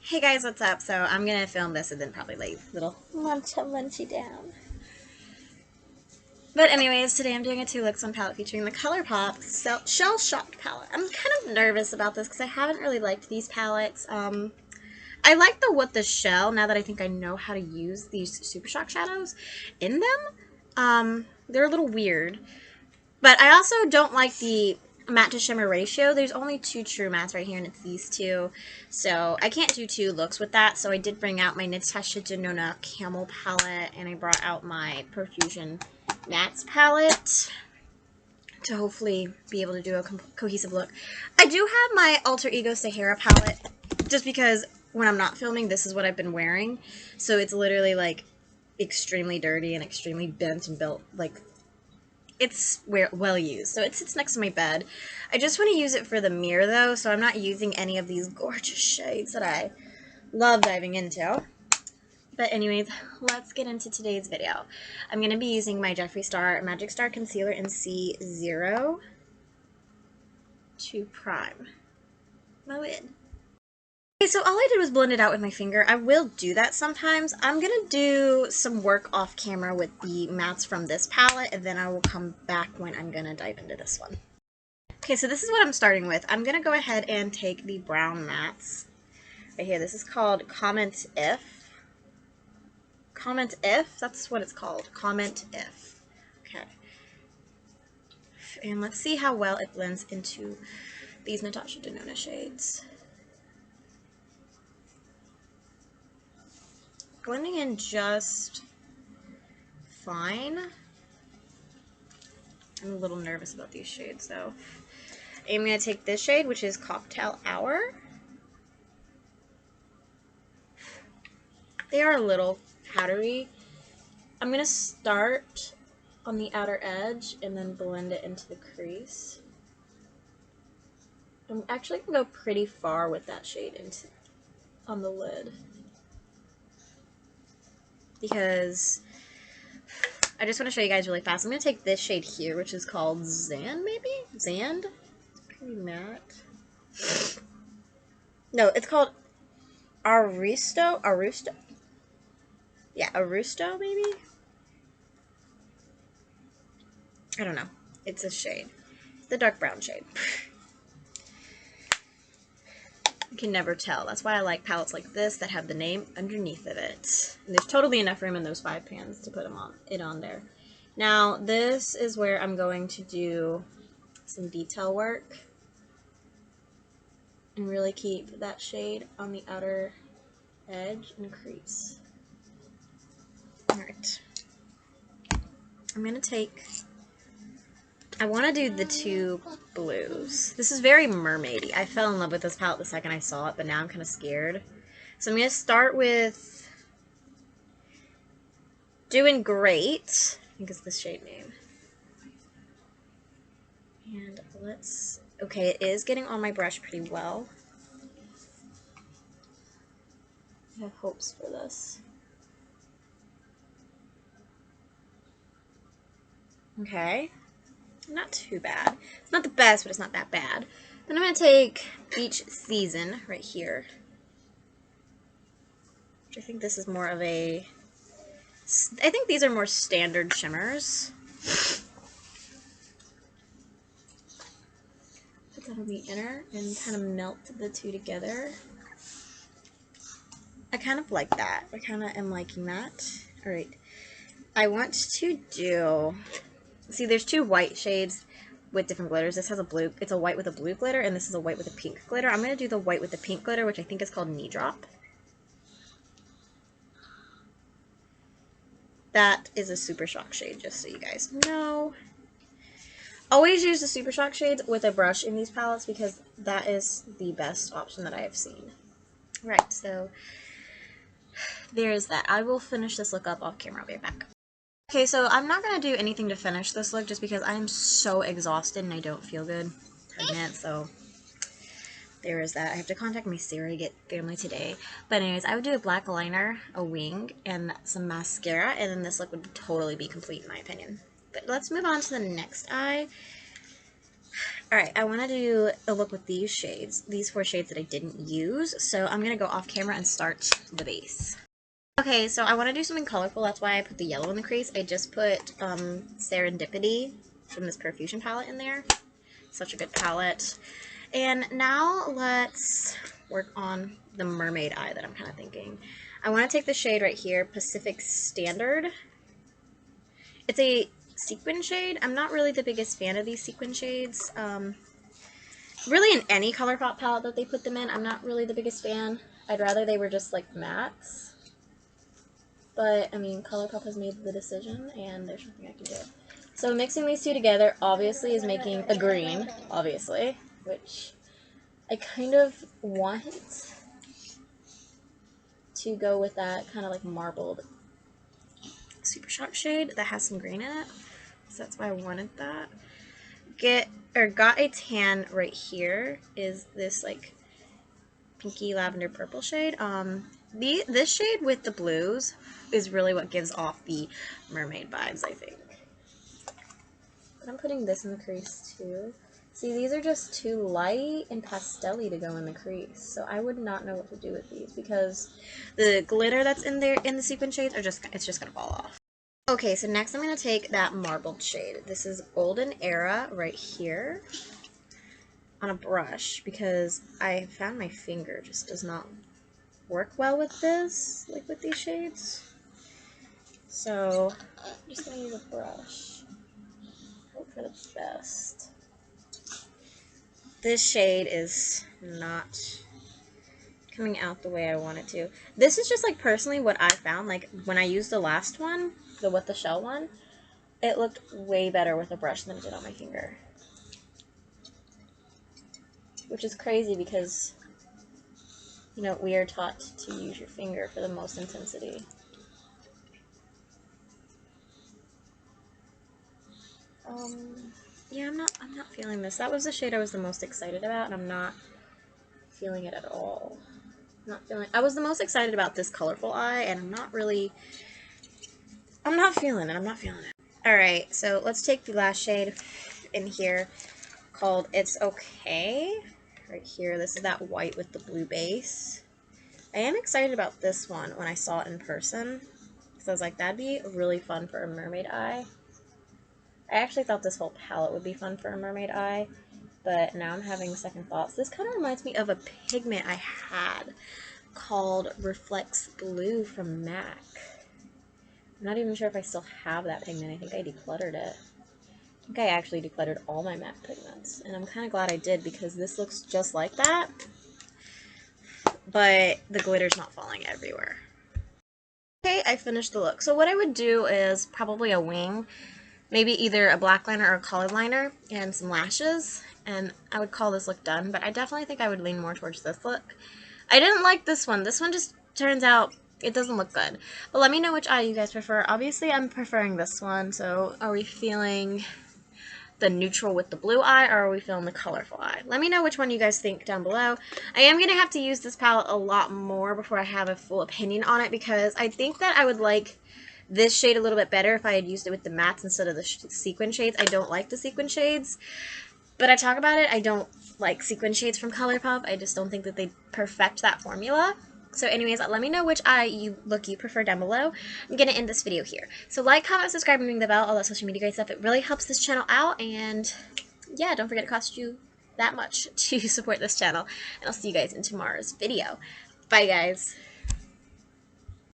Hey guys, what's up? So I'm gonna film this and then probably lay little munchy down. But anyways, today I'm doing a 2 looks on palette featuring the Colourpop Shell Shocked palette. I'm kind of nervous about this because I haven't really liked these palettes. I like the What the Shell now that I think I know how to use these Super Shock shadows in them. They're a little weird. But I also don't like the matte to shimmer ratio. There's only 2 true mattes right here, and it's these two. So I can't do 2 looks with that. So I did bring out my Natasha Denona Camel palette, and I brought out my Profusion Mattes palette to hopefully be able to do a cohesive look. I do have my Alter Ego Sahara palette, just because when I'm not filming, this is what I've been wearing. So it's literally like extremely dirty and extremely bent and built, like it's well used, so it sits next to my bed. I just want to use it for the mirror though, so I'm not using any of these gorgeous shades that I love diving into. But anyways, let's get into today's video. I'm going to be using my Jeffree Star Magic Star Concealer in C0 to prime my lid. Okay, so all I did was blend it out with my finger. I will do that sometimes. I'm going to do some work off camera with the mattes from this palette, and then I will come back when I'm going to dive into this one. Okay, so this is what I'm starting with. I'm going to go ahead and take the brown mattes right here. This is called Comment If. Comment If? That's what it's called. Comment If. Okay. And let's see how well it blends into these Natasha Denona shades. Blending in just fine. I'm a little nervous about these shades though. I'm going to take this shade, which is Cocktail Hour. They are a little powdery. I'm going to start on the outer edge and then blend it into the crease. I'm actually going to go pretty far with that shade on the lid, because I just want to show you guys really fast. I'm going to take this shade here, which is called Zand, maybe? Zand? It's pretty matte. No, it's called Arusto? Yeah, Arusto, maybe? I don't know. It's a shade. It's the dark brown shade. You can never tell. That's why I like palettes like this that have the name underneath of it. And there's totally enough room in those 5 pans to put it on there. Now, this is where I'm going to do some detail work and really keep that shade on the outer edge and crease. Alright. I'm going to take... I want to do the 2 blues. This is very mermaidy. I fell in love with this palette the second I saw it, but now I'm kind of scared. So I'm going to start with Doing Great. I think it's the shade name. And let's... Okay, it is getting on my brush pretty well. I have hopes for this. Okay. Not too bad. It's not the best, but it's not that bad. Then I'm going to take Beach Season right here. Which I think this is more of a... I think these are more standard shimmers. Put that on the inner and kind of melt the 2 together. I kind of like that. I kind of am liking that. Alright. I want to do... See, there's 2 white shades with different glitters. This has a blue, it's a white with a blue glitter, and this is a white with a pink glitter. I'm going to do the white with the pink glitter, which I think is called Knee Drop. That is a Super Shock shade, just so you guys know. Always use the Super Shock shades with a brush in these palettes, because that is the best option that I have seen. Right, so there's that. I will finish this look up off camera. I'll be right back. Okay, so I'm not going to do anything to finish this look just because I am so exhausted and I don't feel good. Pregnant, so there is that. I have to contact my Sarah to get family today. But anyways, I would do a black liner, a wing, and some mascara, and then this look would totally be complete in my opinion. But let's move on to the next eye. Alright, I want to do a look with these shades, these 4 shades that I didn't use, so I'm going to go off camera and start the base. Okay, so I want to do something colorful, that's why I put the yellow in the crease. I just put Serendipity from this Perfusion palette in there. Such a good palette. And now let's work on the mermaid eye that I'm kind of thinking. I want to take the shade right here, Pacific Standard. It's a sequin shade. I'm not really the biggest fan of these sequin shades. Really in any Colourpop palette that they put them in, I'm not really the biggest fan. I'd rather they were just like mattes. But, I mean, Colourpop has made the decision, and there's nothing I can do. So mixing these two together, obviously, is making a green, obviously, which I kind of want to go with that kind of like marbled Super Shock shade that has some green in it. So that's why I wanted that. Got a Tan right here is this like pinky lavender purple shade. This shade with the blues is really what gives off the mermaid vibes, I think. But I'm putting this in the crease too. See, these are just too light and pastel-y to go in the crease, so I would not know what to do with these because the glitter that's in there in the sequin shades it's just gonna fall off. Okay, so next I'm gonna take that marbled shade. This is Golden Era right here on a brush because I found my finger just does not work well with this, like with these shades. So I'm just gonna use a brush. Hope for the best. This shade is not coming out the way I want it to. This is just like personally what I found. Like when I used the last one, the What the Shell one, it looked way better with a brush than it did on my finger. Which is crazy because, you know, we are taught to use your finger for the most intensity. Yeah, I'm not feeling this. That was the shade I was the most excited about, and I'm not feeling it at all. I was the most excited about this colorful eye, and I'm not feeling it. Alright, so let's take the last shade in here called It's Okay. Right here, this is that white with the blue base. I am excited about this one when I saw it in person, because I was like, that'd be really fun for a mermaid eye. I actually thought this whole palette would be fun for a mermaid eye, but now I'm having second thoughts. This kind of reminds me of a pigment I had called Reflex Blue from MAC. I'm not even sure if I still have that pigment. I think I decluttered it. I think I actually decluttered all my MAC pigments, and I'm kind of glad I did because this looks just like that, but the glitter's not falling everywhere. Okay, I finished the look. So what I would do is probably a wing, maybe either a black liner or a colored liner, and some lashes, and I would call this look done, but I definitely think I would lean more towards this look. I didn't like this one. This one just turns out it doesn't look good. But let me know which eye you guys prefer. Obviously, I'm preferring this one, so are we feeling the neutral with the blue eye, or are we feeling the colorful eye? Let me know which one you guys think down below. I am going to have to use this palette a lot more before I have a full opinion on it, because I think that I would like this shade a little bit better if I had used it with the mattes instead of the sequin shades. I don't like the sequin shades, but I talk about it. I don't like sequin shades from Colourpop. I just don't think that they perfect that formula. So anyways, let me know which eye look you prefer down below. I'm going to end this video here. So like, comment, subscribe, and ring the bell, all that social media great stuff. It really helps this channel out, and yeah, don't forget it costs you that much to support this channel. And I'll see you guys in tomorrow's video. Bye, guys.